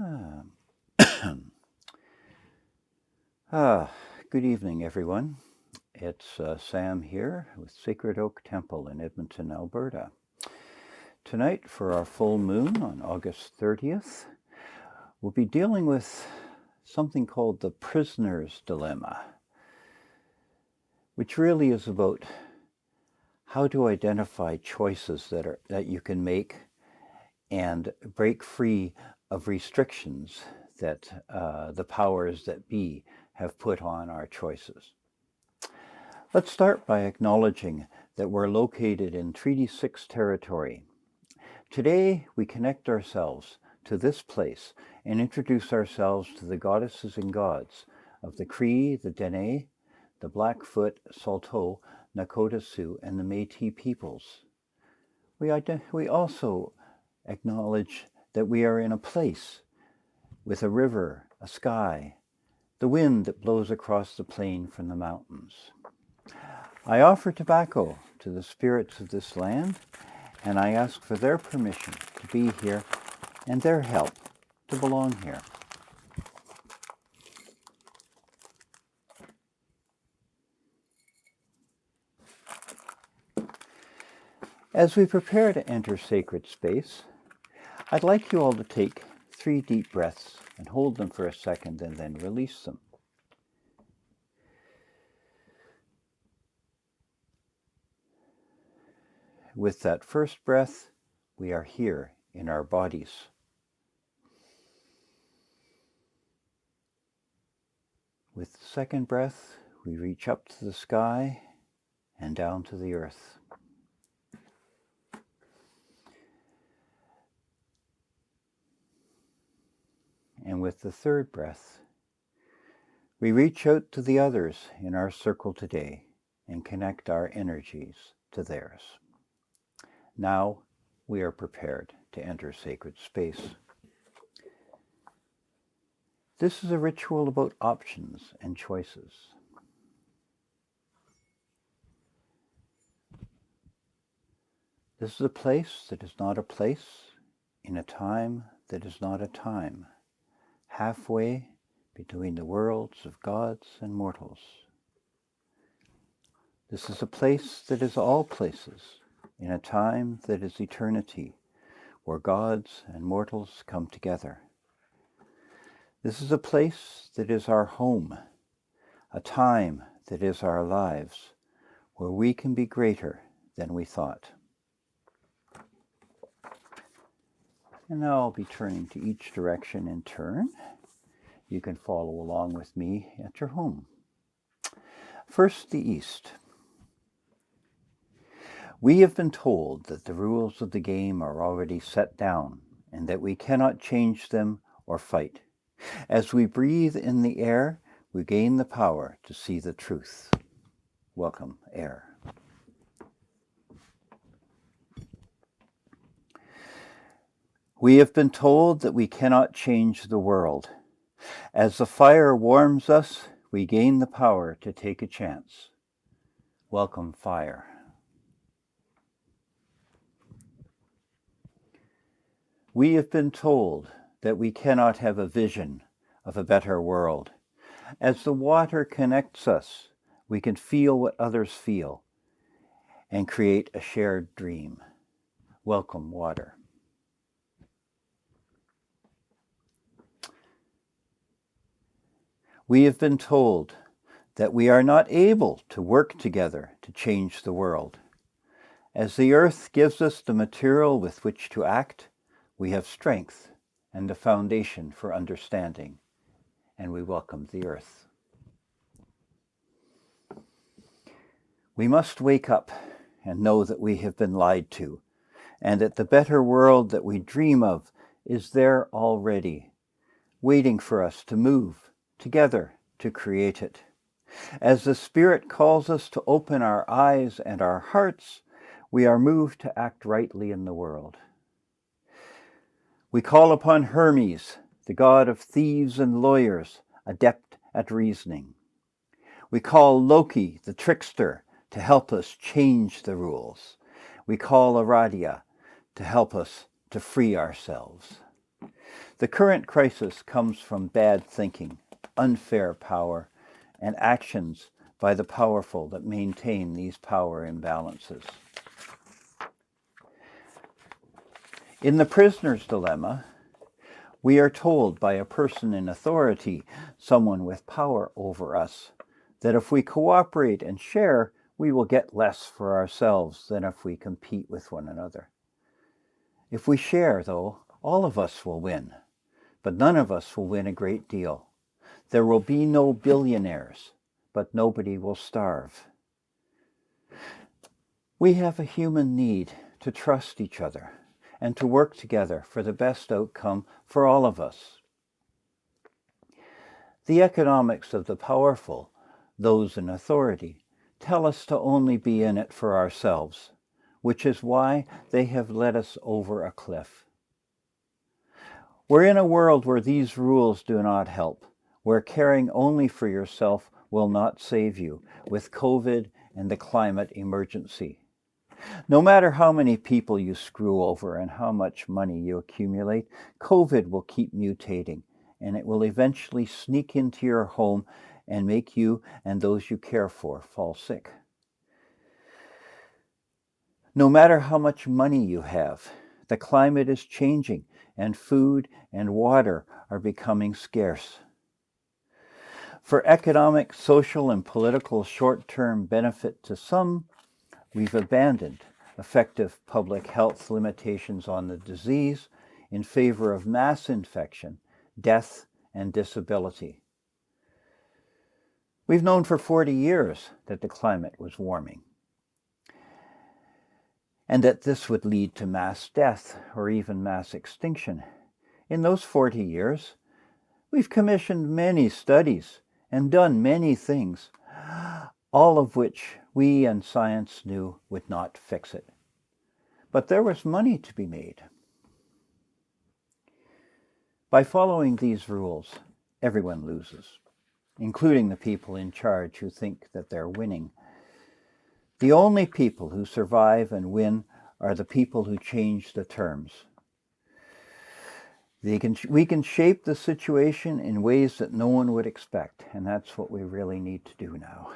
Ah, Good evening, everyone. It's Sam here with Sacred Oak Temple in Edmonton, Alberta. Tonight, for our full moon on August 30th, we'll be dealing with something called the prisoner's dilemma, which really is about how to identify choices that you can make and break free of restrictions that the powers that be have put on our choices. Let's start by acknowledging that we're located in Treaty 6 territory. Today, we connect ourselves to this place and introduce ourselves to the goddesses and gods of the Cree, the Dene, the Blackfoot, Saulteaux, Nakota Sioux, and the Métis peoples. We also acknowledge that we are in a place with a river, a sky, the wind that blows across the plain from the mountains. I offer tobacco to the spirits of this land, and I ask for their permission to be here and their help to belong here. As we prepare to enter sacred space, I'd like you all to take 3 deep breaths and hold them for a second and then release them. With that first breath, we are here in our bodies. With the second breath, we reach up to the sky and down to the earth. And with the third breath, we reach out to the others in our circle today and connect our energies to theirs. Now we are prepared to enter sacred space. This is a ritual about options and choices. This is a place that is not a place in a time that is not a time, halfway between the worlds of gods and mortals. This is a place that is all places in a time that is eternity, where gods and mortals come together. This is a place that is our home, a time that is our lives, where we can be greater than we thought. And now I'll be turning to each direction in turn. You can follow along with me at your home. First, the east. We have been told that the rules of the game are already set down and that we cannot change them or fight. As we breathe in the air, we gain the power to see the truth. Welcome, air. We have been told that we cannot change the world. As the fire warms us, we gain the power to take a chance. Welcome, fire. We have been told that we cannot have a vision of a better world. As the water connects us, we can feel what others feel and create a shared dream. Welcome, water. We have been told that we are not able to work together to change the world. As the earth gives us the material with which to act, we have strength and the foundation for understanding, and we welcome the earth. We must wake up and know that we have been lied to, and that the better world that we dream of is there already, waiting for us to move together to create it. As the Spirit calls us to open our eyes and our hearts, we are moved to act rightly in the world. We call upon Hermes, the god of thieves and lawyers, adept at reasoning. We call Loki, the trickster, to help us change the rules. We call Aradia to help us to free ourselves. The current crisis comes from bad thinking, unfair power, and actions by the powerful that maintain these power imbalances. In The Prisoner's Dilemma, we are told by a person in authority, someone with power over us, that if we cooperate and share, we will get less for ourselves than if we compete with one another. If we share, though, all of us will win, but none of us will win a great deal. There will be no billionaires, but nobody will starve. We have a human need to trust each other and to work together for the best outcome for all of us. The economics of the powerful, those in authority, tell us to only be in it for ourselves, which is why they have led us over a cliff. We're in a world where these rules do not help, where caring only for yourself will not save you, with COVID and the climate emergency. No matter how many people you screw over and how much money you accumulate, COVID will keep mutating, and it will eventually sneak into your home and make you and those you care for fall sick. No matter how much money you have, the climate is changing, and food and water are becoming scarce. For economic, social, and political short-term benefit to some, we've abandoned effective public health limitations on the disease in favor of mass infection, death, and disability. We've known for 40 years that the climate was warming, and that this would lead to mass death or even mass extinction. In those 40 years, we've commissioned many studies and done many things, all of which we and science knew would not fix it. But there was money to be made. By following these rules, everyone loses, including the people in charge who think that they're winning. The only people who survive and win are the people who change the terms. We can shape the situation in ways that no one would expect, and that's what we really need to do now.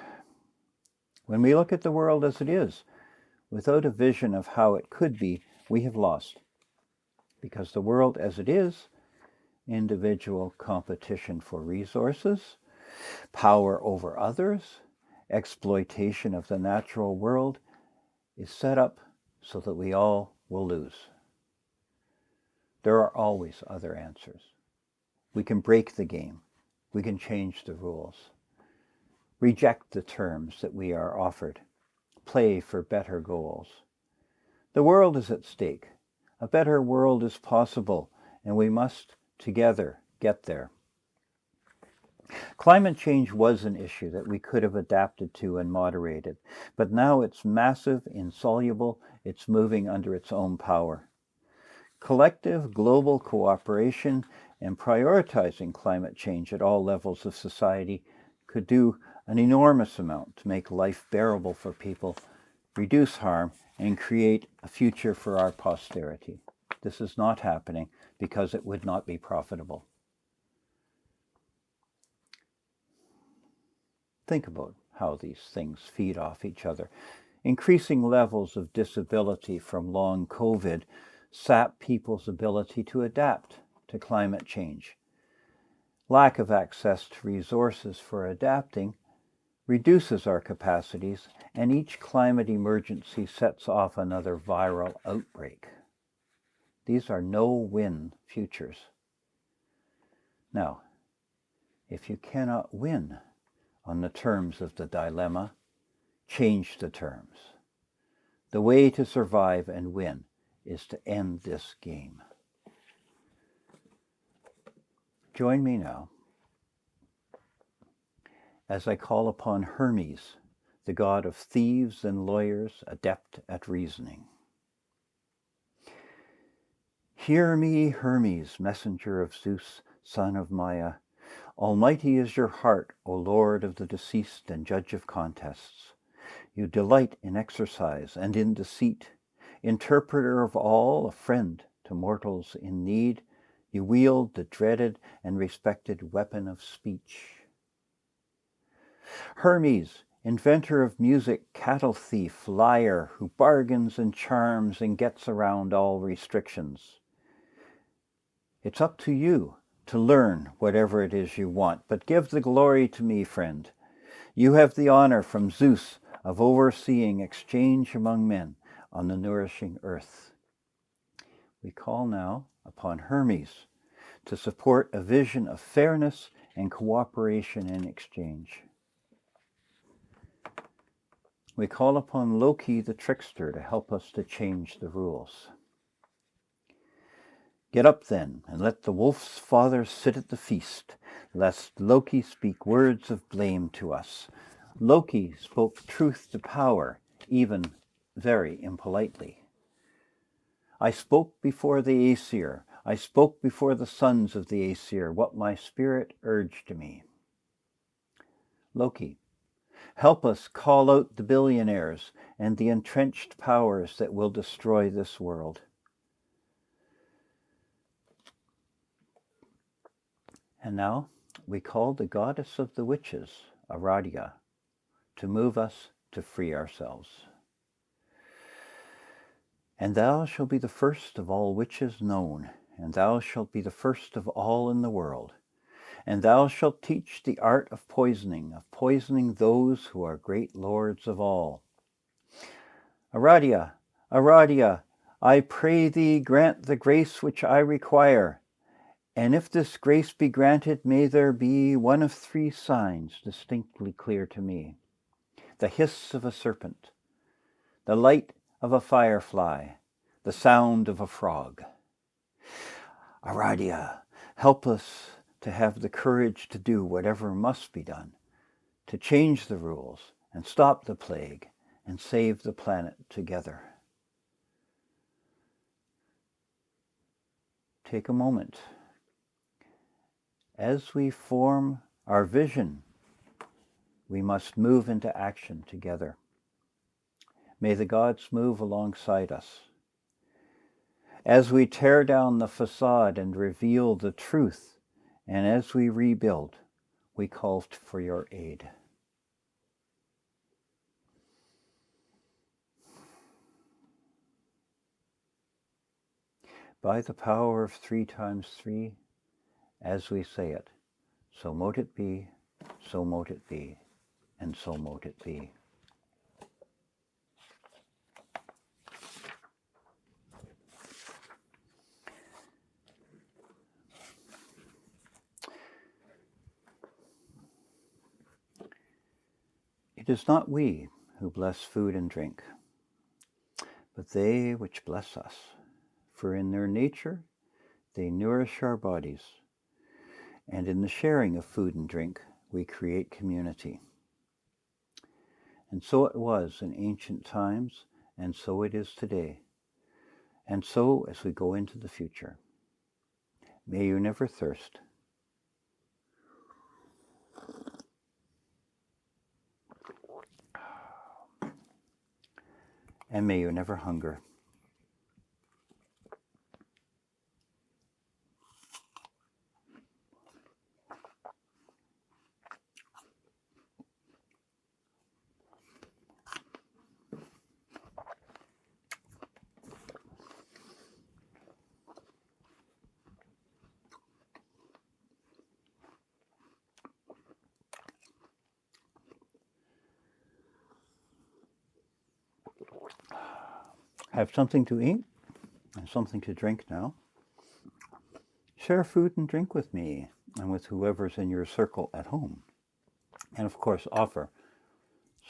When we look at the world as it is, without a vision of how it could be, we have lost. Because the world as it is, individual competition for resources, power over others, exploitation of the natural world, is set up so that we all will lose. There are always other answers. We can break the game. We can change the rules. Reject the terms that we are offered. Play for better goals. The world is at stake. A better world is possible, and we must together get there. Climate change was an issue that we could have adapted to and moderated, but now it's massive, insoluble, it's moving under its own power. Collective global cooperation and prioritizing climate change at all levels of society could do an enormous amount to make life bearable for people, reduce harm, and create a future for our posterity. This is not happening because it would not be profitable. Think about how these things feed off each other. Increasing levels of disability from long COVID sap people's ability to adapt to climate change. Lack of access to resources for adapting reduces our capacities, and each climate emergency sets off another viral outbreak. These are no-win futures. Now, if you cannot win on the terms of the dilemma, change the terms. The way to survive and win is to end this game. Join me now as I call upon Hermes, the god of thieves and lawyers, adept at reasoning. Hear me, Hermes, messenger of Zeus, son of Maia. Almighty is your heart, O Lord of the deceased and judge of contests. You delight in exercise and in deceit, interpreter of all, a friend to mortals in need. You wield the dreaded and respected weapon of speech. Hermes, inventor of music, cattle thief, liar, who bargains and charms and gets around all restrictions. It's up to you to learn whatever it is you want, but give the glory to me, friend. You have the honor from Zeus of overseeing exchange among men on the nourishing earth. We call now upon Hermes to support a vision of fairness and cooperation in exchange. We call upon Loki the trickster to help us to change the rules. Get up then, and let the wolf's father sit at the feast, lest Loki speak words of blame to us. Loki spoke truth to power, even very impolitely. I spoke before the Aesir, I spoke before the sons of the Aesir, what my spirit urged me. Loki, help us call out the billionaires and the entrenched powers that will destroy this world. And now we call the goddess of the witches, Aradia, to move us to free ourselves. And thou shalt be the first of all witches known, and thou shalt be the first of all in the world. And thou shalt teach the art of poisoning those who are great lords of all. Aradia, Aradia, I pray thee grant the grace which I require. And if this grace be granted, may there be one of three signs distinctly clear to me. The hiss of a serpent, the light of a firefly, the sound of a frog. Aradia, help us to have the courage to do whatever must be done, to change the rules and stop the plague and save the planet together. Take a moment. As we form our vision, we must move into action together. May the gods move alongside us. As we tear down the facade and reveal the truth, and as we rebuild, we call for your aid. By the power of 3 times 3, as we say it, so mote it be, so mote it be, and so mote it be. It is not we who bless food and drink, but they which bless us, for in their nature they nourish our bodies, and in the sharing of food and drink we create community. And so it was in ancient times, and so it is today, and so as we go into the future. May you never thirst. And may you never hunger. Have something to eat and something to drink now. Share food and drink with me and with whoever's in your circle at home. And of course, offer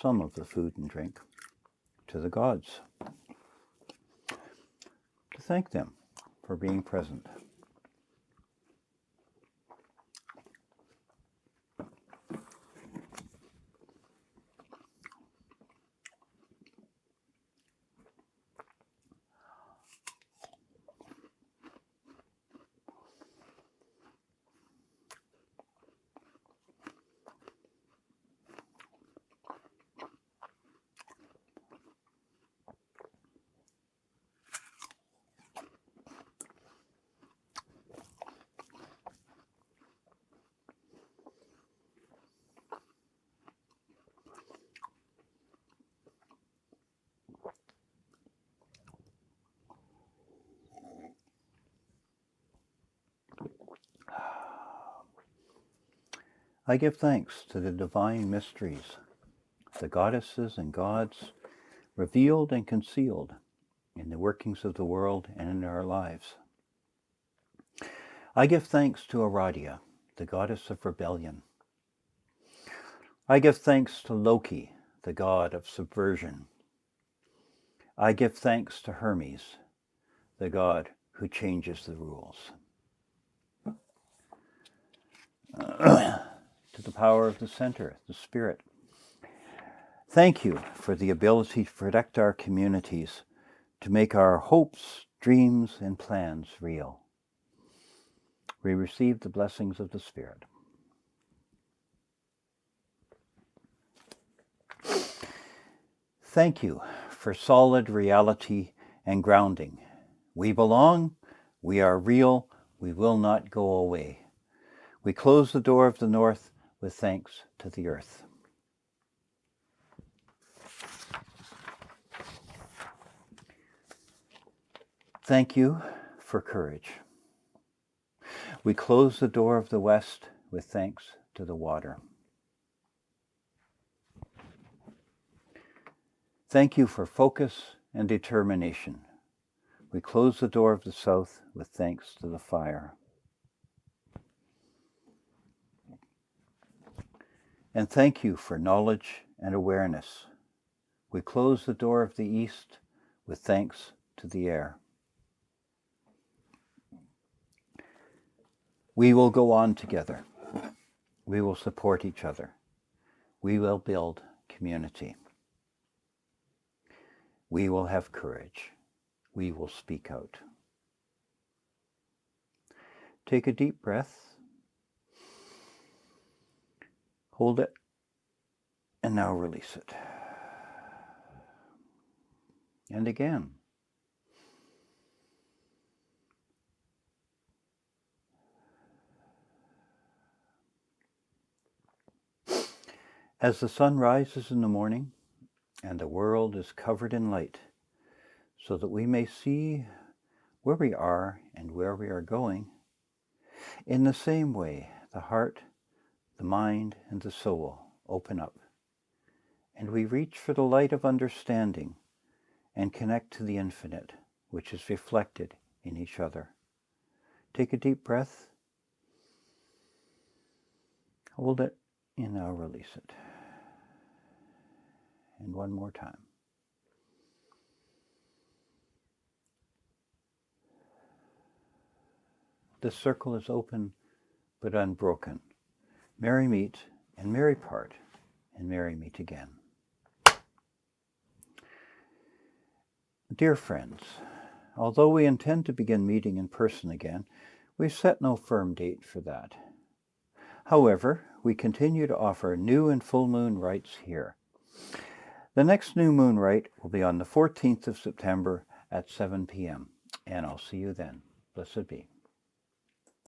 some of the food and drink to the gods to thank them for being present. I give thanks to the divine mysteries, the goddesses and gods, revealed and concealed in the workings of the world and in our lives. I give thanks to Aradia, the goddess of rebellion. I give thanks to Loki, the god of subversion. I give thanks to Hermes, the god who changes the rules. To the power of the center, the Spirit. Thank you for the ability to protect our communities, to make our hopes, dreams, and plans real. We receive the blessings of the Spirit. Thank you for solid reality and grounding. We belong, we are real, we will not go away. We close the door of the north with thanks to the earth. Thank you for courage. We close the door of the west with thanks to the water. Thank you for focus and determination. We close the door of the south with thanks to the fire. And thank you for knowledge and awareness. We close the door of the east with thanks to the air. We will go on together. We will support each other. We will build community. We will have courage. We will speak out. Take a deep breath. Hold it. And now release it. And again. As the sun rises in the morning and the world is covered in light, so that we may see where we are and where we are going, in the same way, the heart, the mind, and the soul open up, and we reach for the light of understanding and connect to the infinite, which is reflected in each other. Take a deep breath, hold it, and now release it. And one more time. The circle is open but unbroken. Merry meet and merry part, and merry meet again. Dear friends, although we intend to begin meeting in person again, we've set no firm date for that. However, we continue to offer new and full moon rites here. The next new moon rite will be on the 14th of September at 7 p.m., and I'll see you then. Blessed be.